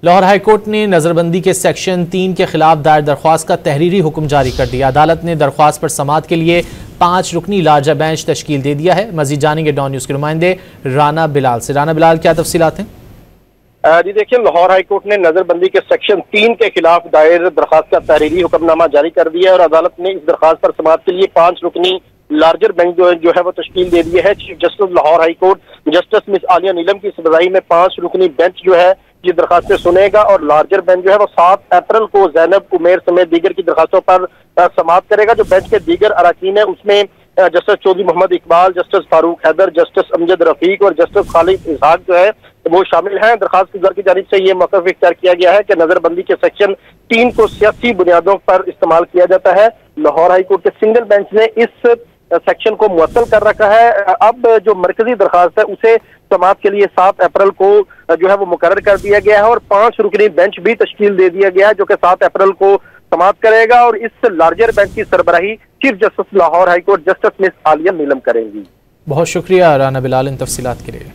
Lahore high court ने नज़रबंदी के section 3 के खिलाफ दायर दरख्वास्त का तहरीरी हुक्म जारी कर दिया। अदालत ने दरख्वास्त पर समाअत के लिए 5 रुकनी लार्जर बेंच तश्कील दे दिया है। मजीद जानेंगे डॉन न्यूज़ के नुमाइंदे राना बिलाल से। राना बिलाल, क्या तफसीलात हैं? जी देखिए, लाहौर हाईकोर्ट ने नजरबंदी के सेक्शन 3 के खिलाफ दायर दरख्वास्त का तहरीरी हुक्मनामा जारी कर दिया है और अदालत ने इस दरख्वास्त पर समाअत के लिए 5 रुकनी लार्जर बेंच जो है वो तश्कील दे दी है। Chief justice Lahore high court justice miss Aliya Neelam की सरबराही में 5 रुकनी बेंच जो है ये दरखास्तें सुनेगा और लार्जर बेंच जो है वो 7 अप्रैल को जैनब उमेर समेत दीगर की दरखास्तों पर समाअत करेगा। जो बेंच के दीगर अराकीन है उसमें justice Chaudhry Mohammad Iqbal, justice Farooq Haider, justice Amjad Rafiq और जस्टिस खालिद इसहाक जो है वो शामिल हैं। दरखास्त गुजार की जानिब से ये मौक़िफ़ इख्तियार किया गया है कि नजरबंदी के सेक्शन 3 को सियासी बुनियादों पर इस्तेमाल किया जाता है। लाहौर हाईकोर्ट के सिंगल बेंच ने इस सेक्शन को मुअत्तल कर रखा है। अब जो मरकजी दरखास्त है उसे समाअत के लिए 7 अप्रैल को जो है वो मुकर्रर कर दिया गया है और 5 रुकनी बेंच भी तश्कील दे दिया गया है जो कि 7 अप्रैल को समाअत करेगा और इस लार्जर बेंच की सरबराही chief justice Lahore high court justice miss Aliya Neelam करेंगी। बहुत शुक्रिया राना बिलाल इन तफसीलात के लिए।